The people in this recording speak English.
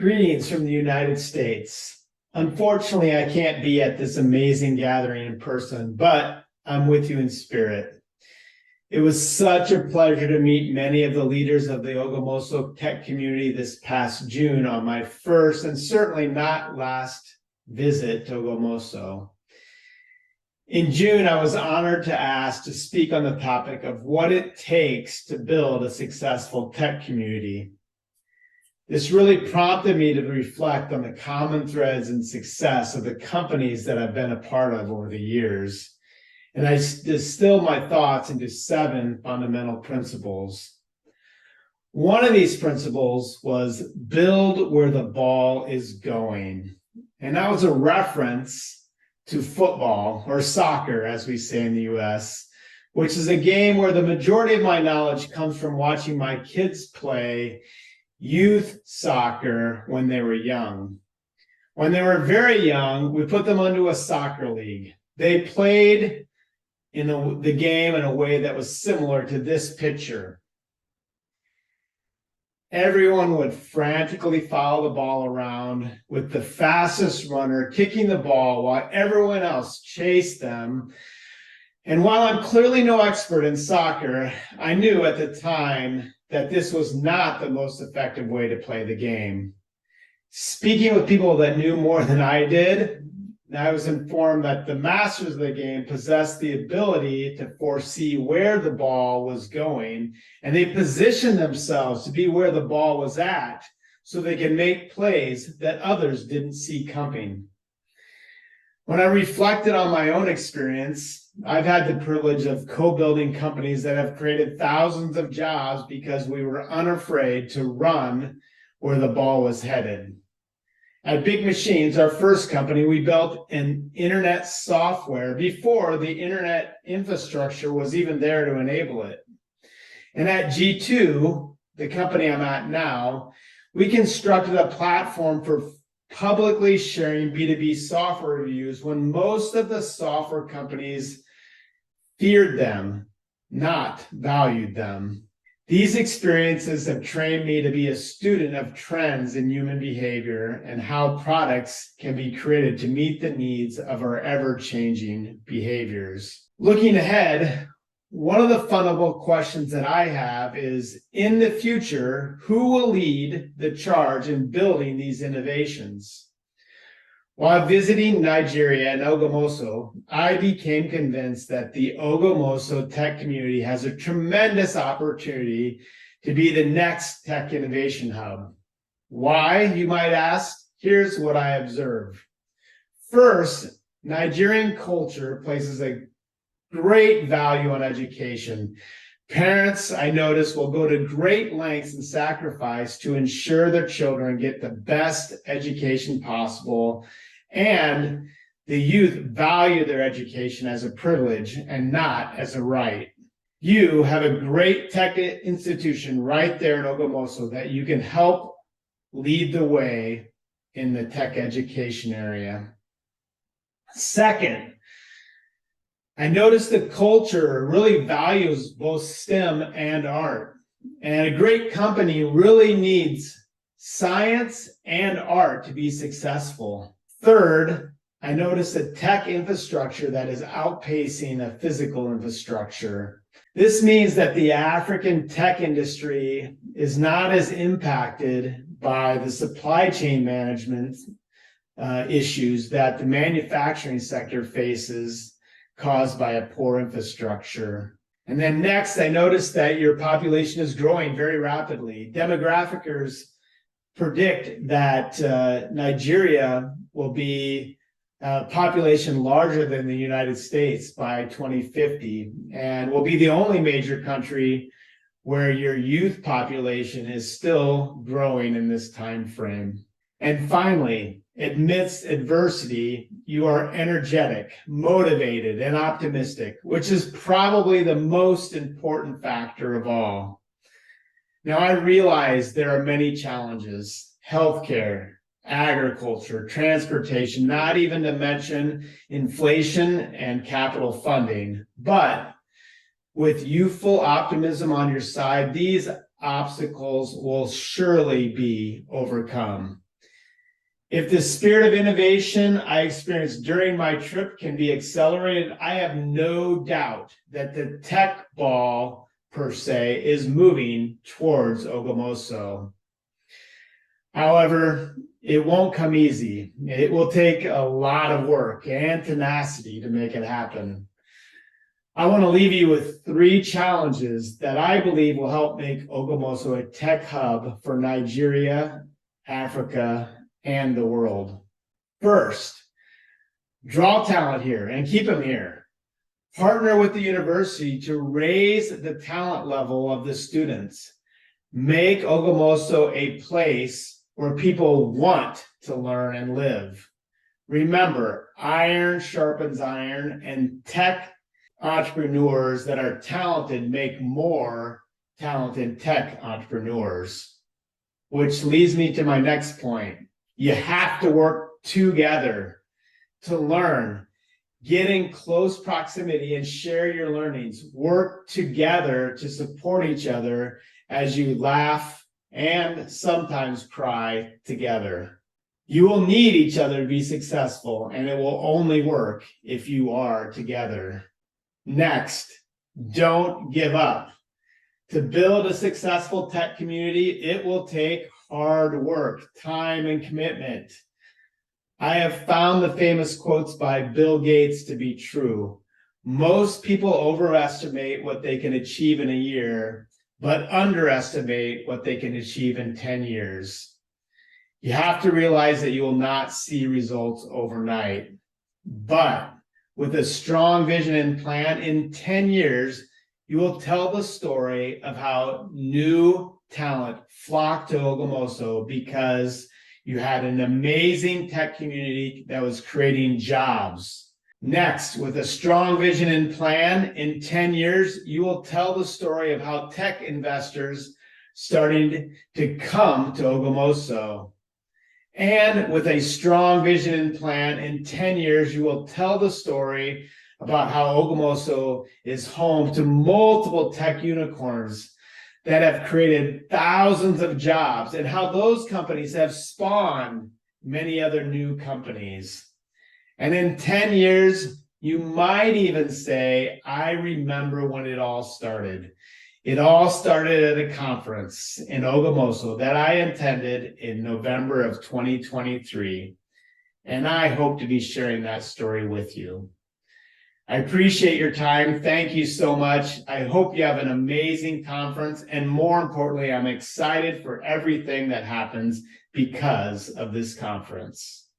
Greetings from the United States. Unfortunately, I can't be at this amazing gathering in person, but I'm with you in spirit. It was such a pleasure to meet many of the leaders of the Ogbomoso tech community this past June on my first and certainly not last visit to Ogbomoso. In June, I was honored to ask to speak on the topic of what it takes to build a successful tech community. This really prompted me to reflect on the common threads and success of the companies that I've been a part of over the years. And I distilled my thoughts into 7 fundamental principles. One of these principles was build where the ball is going. And that was a reference to football, or soccer, as we say in the US, which is a game where the majority of my knowledge comes from watching my kids play youth soccer when they were young. When they were very young, we put them into a soccer league. They played in the game in a way that was similar to this picture. Everyone would frantically follow the ball around with the fastest runner kicking the ball while everyone else chased them. And while I'm clearly no expert in soccer, I knew at the time that this was not the most effective way to play the game. Speaking with people that knew more than I did, I was informed that the masters of the game possessed the ability to foresee where the ball was going, and they positioned themselves to be where the ball was at so they could make plays that others didn't see coming. When I reflected on my own experience, I've had the privilege of co-building companies that have created thousands of jobs because we were unafraid to run where the ball was headed. At Big Machines, our first company, we built an internet software before the internet infrastructure was even there to enable it. And at G2, the company I'm at now, we constructed a platform for publicly sharing B2B software reviews when most of the software companies feared them, not valued them. These experiences have trained me to be a student of trends in human behavior and how products can be created to meet the needs of our ever-changing behaviors. Looking ahead, one of the fundamental questions that I have is, in the future, who will lead the charge in building these innovations? While visiting Nigeria and Ogbomoso, I became convinced that the Ogbomoso tech community has a tremendous opportunity to be the next tech innovation hub. Why, you might ask? Here's what I observe. First, Nigerian culture places a great value on education. Parents, I notice, will go to great lengths and sacrifice to ensure their children get the best education possible, and the youth value their education as a privilege and not as a right. You have a great tech institution right there in Ogbomoso that you can help lead the way in the tech education area. Second, I noticed the culture really values both STEM and art. And a great company really needs science and art to be successful. Third, I noticed a tech infrastructure that is outpacing a physical infrastructure. This means that the African tech industry is not as impacted by the supply chain management issues that the manufacturing sector faces caused by a poor infrastructure. And then next, I noticed that your population is growing very rapidly. Demographers predict that Nigeria will be a population larger than the United States by 2050, and will be the only major country where your youth population is still growing in this time frame. And finally, amidst adversity, you are energetic, motivated, and optimistic, which is probably the most important factor of all. Now, I realize there are many challenges: healthcare, agriculture, transportation, not even to mention inflation and capital funding. But with youthful optimism on your side, these obstacles will surely be overcome. If the spirit of innovation I experienced during my trip can be accelerated, I have no doubt that the tech ball, per se, is moving towards Ogbomoso. However, it won't come easy. It will take a lot of work and tenacity to make it happen. I want to leave you with 3 challenges that I believe will help make Ogbomoso a tech hub for Nigeria, Africa, and the world. First, draw talent here and keep them here. Partner with the university to raise the talent level of the students. Make Ogbomoso a place where people want to learn and live. Remember, iron sharpens iron, and tech entrepreneurs that are talented make more talented tech entrepreneurs. Which leads me to my next point. You have to work together to learn. Get in close proximity and share your learnings. Work together to support each other as you laugh and sometimes cry together. You will need each other to be successful, and it will only work if you are together. Next, don't give up. To build a successful tech community, it will take hard work, time, and commitment. I have found the famous quotes by Bill Gates to be true. Most people overestimate what they can achieve in a year, but underestimate what they can achieve in 10 years. You have to realize that you will not see results overnight, but with a strong vision and plan, in 10 years, you will tell the story of how new talent flocked to Ogbomoso because you had an amazing tech community that was creating jobs. Next, with a strong vision and plan, in 10 years, you will tell the story of how tech investors started to come to Ogbomoso. And with a strong vision and plan, in 10 years, you will tell the story about how Ogbomoso is home to multiple tech unicorns that have created thousands of jobs, and how those companies have spawned many other new companies. And in 10 years, you might even say, I remember when it all started. It all started at a conference in Ogbomoso that I attended in November of 2023. And I hope to be sharing that story with you. I appreciate your time. Thank you so much. I hope you have an amazing conference. And more importantly, I'm excited for everything that happens because of this conference.